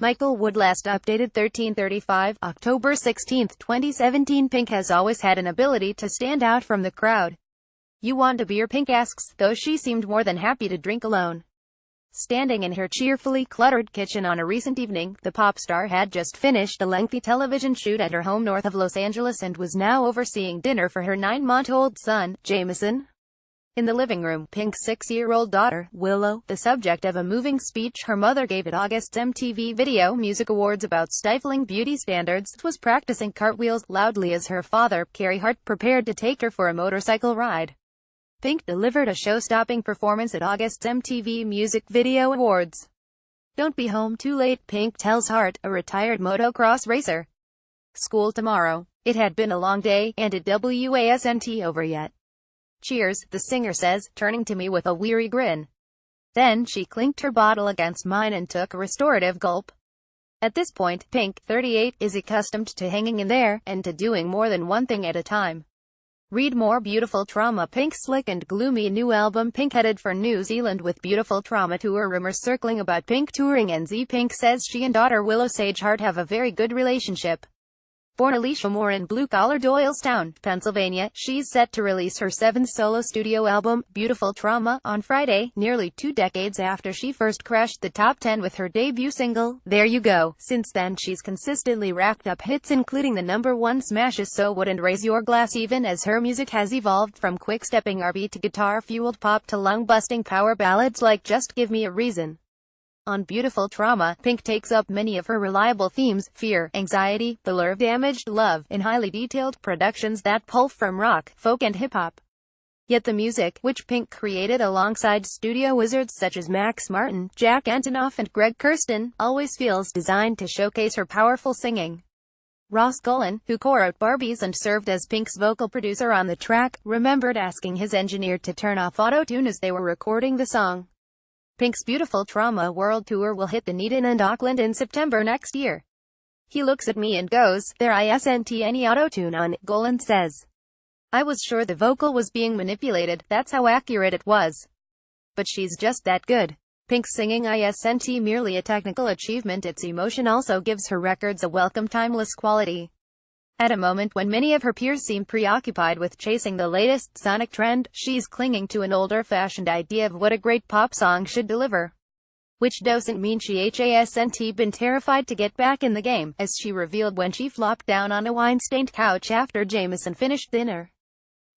MIKAEL WOOD Last updated 13:35, October 16, 2017. Pink has always had an ability to stand out from the crowd. "You want a beer?" Pink asks, though she seemed more than happy to drink alone. Standing in her cheerfully cluttered kitchen on a recent evening, the pop star had just finished a lengthy television shoot at her home north of Los Angeles and was now overseeing dinner for her 9-month-old son, Jameson. In the living room, Pink's 6-year-old daughter, Willow, the subject of a moving speech her mother gave at August's MTV Video Music Awards about stifling beauty standards, was practicing cartwheels loudly as her father, Carey Hart, prepared to take her for a motorcycle ride. Pink delivered a show-stopping performance at August's MTV Music Video Awards. "Don't be home too late," Pink tells Hart, a retired motocross racer. "School tomorrow. It had been a long day, and it wasn't over yet. Cheers," the singer says, turning to me with a weary grin. Then she clinked her bottle against mine and took a restorative gulp. At this point, Pink, 38, is accustomed to hanging in there, and to doing more than one thing at a time. Read more. Beautiful Trauma. Pink's slick and gloomy new album Pink headed for New Zealand with Beautiful Trauma tour. Rumors circling about Pink touring NZ. Pink says she and daughter Willow Sage Hart have a very good relationship. Born Alicia Moore in blue-collar Doylestown, Pennsylvania, she's set to release her 7th solo studio album, Beautiful Trauma, on Friday, nearly 2 decades after she first crashed the top 10 with her debut single, There You Go. Since then she's consistently racked up hits including the #1 smashes So What and Raise Your Glass, even as her music has evolved from quick-stepping R&B to guitar-fueled pop to lung-busting power ballads like Just Give Me a Reason. On Beautiful Trauma, Pink takes up many of her reliable themes: fear, anxiety, the lure of damaged love, in highly detailed productions that pull from rock, folk and hip-hop. Yet the music, which Pink created alongside studio wizards such as Max Martin, Jack Antonoff and Greg Kurstin, always feels designed to showcase her powerful singing. Ross Golan, who co-wrote Barbies and served as Pink's vocal producer on the track, remembered asking his engineer to turn off auto-tune as they were recording the song. Pink's Beautiful Trauma World Tour will hit Dunedin and Auckland in September next year. "He looks at me and goes, there isn't any auto-tune on it," Golan says. "I was sure the vocal was being manipulated, that's how accurate it was. But she's just that good." Pink's singing isn't merely a technical achievement, its emotion also gives her records a welcome timeless quality. At a moment when many of her peers seem preoccupied with chasing the latest sonic trend, she's clinging to an older-fashioned idea of what a great pop song should deliver. Which doesn't mean she hasn't been terrified to get back in the game, as she revealed when she flopped down on a wine-stained couch after Jameson finished dinner.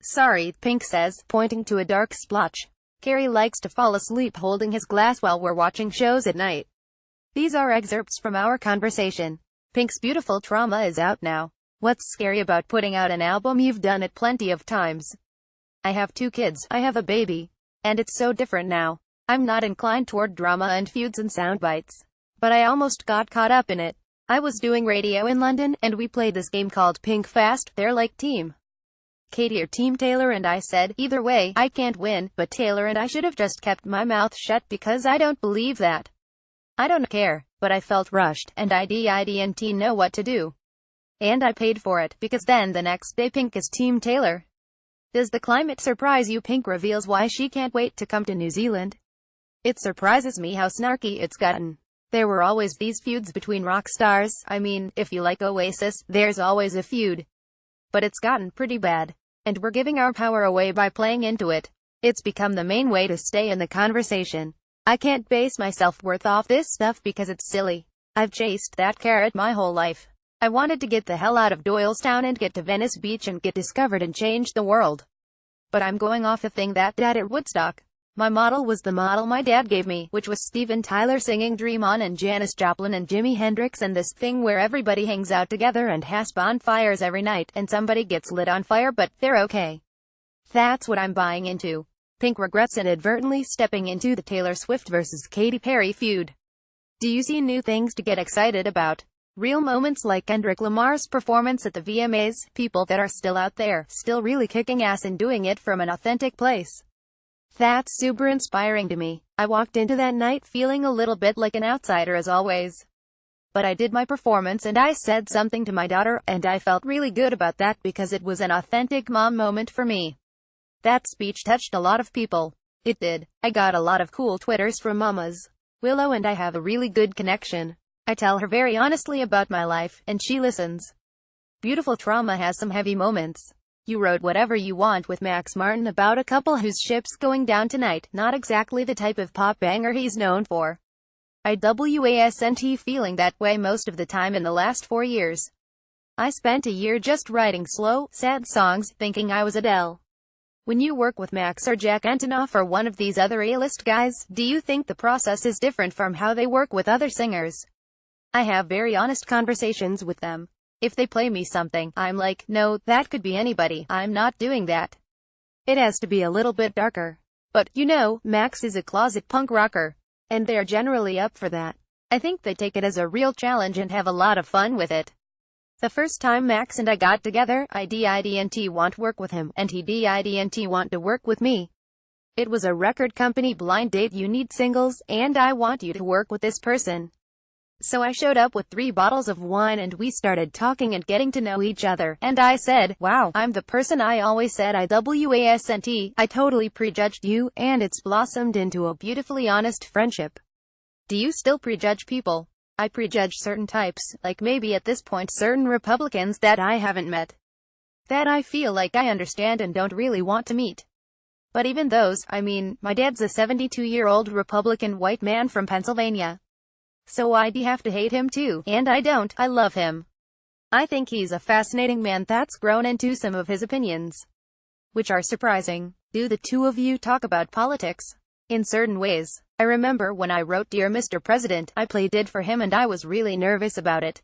"Sorry," Pink says, pointing to a dark splotch. "Carey likes to fall asleep holding his glass while we're watching shows at night." These are excerpts from our conversation. Pink's Beautiful Trauma is out now. What's scary about putting out an album? You've done it plenty of times. I have 2 kids, I have a baby. And it's so different now. I'm not inclined toward drama and feuds and sound bites. But I almost got caught up in it. I was doing radio in London, and we played this game called Pink Fast. They're like Team Katie or Team Taylor, and I said, either way, I can't win, but Taylor, and I should have just kept my mouth shut because I don't believe that. I don't care, but I felt rushed, and I didn't know what to do. And I paid for it, because then the next day Pink is Team Taylor. Does the climate surprise you? Pink reveals why she can't wait to come to New Zealand. "It surprises me how snarky it's gotten. There were always these feuds between rock stars. I mean, if you like Oasis, there's always a feud. But it's gotten pretty bad. And we're giving our power away by playing into it. It's become the main way to stay in the conversation. I can't base my self-worth off this stuff because it's silly. I've chased that carrot my whole life. I wanted to get the hell out of Doylestown and get to Venice Beach and get discovered and change the world. But I'm going off a thing that dad at Woodstock. My model was the model my dad gave me, which was Steven Tyler singing Dream On and Janis Joplin and Jimi Hendrix, and this thing where everybody hangs out together and has bonfires every night, and somebody gets lit on fire but they're okay. That's what I'm buying into." Pink regrets inadvertently stepping into the Taylor Swift versus Katy Perry feud. Do you see new things to get excited about? Real moments like Kendrick Lamar's performance at the VMAs, people that are still out there, still really kicking ass and doing it from an authentic place. That's super inspiring to me. I walked into that night feeling a little bit like an outsider as always. But I did my performance and I said something to my daughter, and I felt really good about that because it was an authentic mom moment for me. That speech touched a lot of people. It did. I got a lot of cool Twitters from mamas. Willow and I have a really good connection. I tell her very honestly about my life, and she listens. Beautiful Trauma has some heavy moments. You wrote Whatever You Want with Max Martin about a couple whose ship's going down tonight, not exactly the type of pop banger he's known for. I wasn't feeling that way most of the time in the last 4 years. I spent a year just writing slow, sad songs, thinking I was Adele. When you work with Max or Jack Antonoff or one of these other A-list guys, do you think the process is different from how they work with other singers? I have very honest conversations with them. If they play me something, I'm like, no, that could be anybody, I'm not doing that. It has to be a little bit darker. But, you know, Max is a closet punk rocker. And they're generally up for that. I think they take it as a real challenge and have a lot of fun with it. The first time Max and I got together, I didn't want to work with him, and he didn't want to work with me. It was a record company blind date. You need singles, and I want you to work with this person. So I showed up with 3 bottles of wine and we started talking and getting to know each other, and I said, wow, I'm the person I always said I wasn't. I totally prejudged you, and it's blossomed into a beautifully honest friendship. Do you still prejudge people? I prejudge certain types, like maybe at this point certain Republicans that I haven't met. That I feel like I understand and don't really want to meet. But even those, I mean, my dad's a 72-year-old Republican white man from Pennsylvania. So I'd have to hate him too, and I don't. I love him. I think he's a fascinating man that's grown into some of his opinions, which are surprising. Do the two of you talk about politics? In certain ways. I remember when I wrote Dear Mr. President, I played it for him and I was really nervous about it.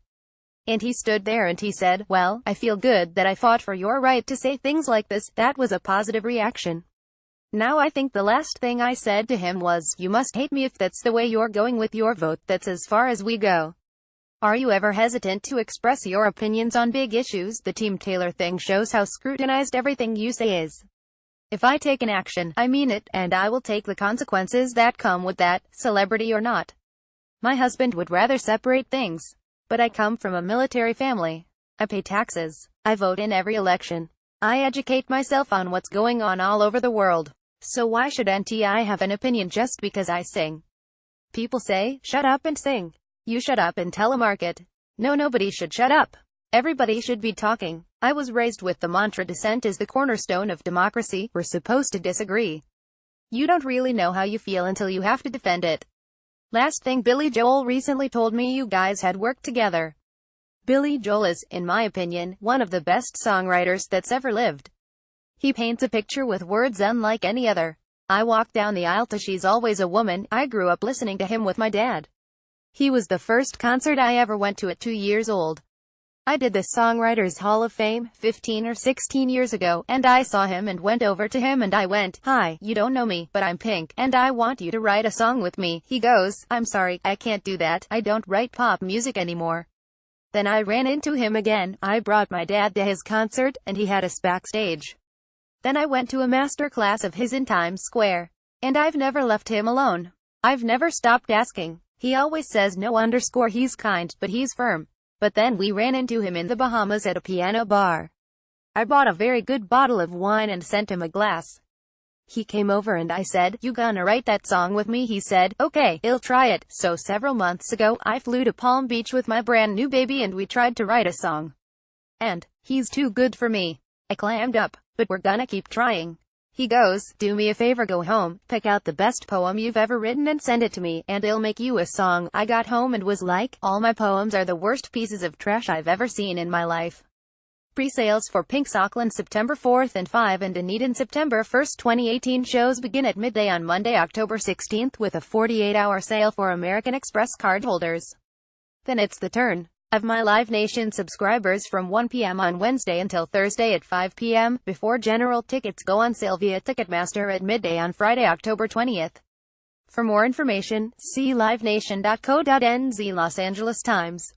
And he stood there and he said, well, I feel good that I fought for your right to say things like this. That was a positive reaction. Now I think the last thing I said to him was, you must hate me if that's the way you're going with your vote. That's as far as we go. Are you ever hesitant to express your opinions on big issues? The Team Taylor thing shows how scrutinized everything you say is. If I take an action, I mean it, and I will take the consequences that come with that, celebrity or not. My husband would rather separate things. But I come from a military family. I pay taxes. I vote in every election. I educate myself on what's going on all over the world. So why shouldn't I have an opinion just because I sing? People say, shut up and sing. You shut up and telemarket. No, nobody should shut up. Everybody should be talking. I was raised with the mantra dissent is the cornerstone of democracy. We're supposed to disagree. You don't really know how you feel until you have to defend it. Last thing, Billy Joel recently told me you guys had worked together. Billy Joel is, in my opinion, one of the best songwriters that's ever lived. He paints a picture with words unlike any other. I walk down the aisle to She's Always a Woman. I grew up listening to him with my dad. He was the first concert I ever went to at 2 years old. I did the Songwriters Hall of Fame 15 or 16 years ago, and I saw him and went over to him and I went, hi, you don't know me, but I'm Pink, and I want you to write a song with me. He goes, I'm sorry, I can't do that. I don't write pop music anymore. Then I ran into him again. I brought my dad to his concert, and he had us backstage. Then I went to a master class of his in Times Square. And I've never left him alone. I've never stopped asking. He always says no _ he's kind, but he's firm. But then we ran into him in the Bahamas at a piano bar. I bought a very good bottle of wine and sent him a glass. He came over and I said, you gonna write that song with me? He said, okay, I'll try it. So several months ago, I flew to Palm Beach with my brand new baby and we tried to write a song. And he's too good for me. I clammed up. But we're gonna keep trying. He goes, do me a favor, go home, pick out the best poem you've ever written and send it to me, and I'll make you a song. I got home and was like, all my poems are the worst pieces of trash I've ever seen in my life. Pre-sales for Pink's Auckland September 4th and 5 and Dunedin September 1st 2018 shows begin at midday on Monday, October 16th with a 48-hour sale for American Express cardholders. Then it's the turn of my Live Nation subscribers from 1 p.m. on Wednesday until Thursday at 5 p.m., before general tickets go on sale via Ticketmaster at midday on Friday, October 20th. For more information, see livenation.co.nz. Los Angeles Times.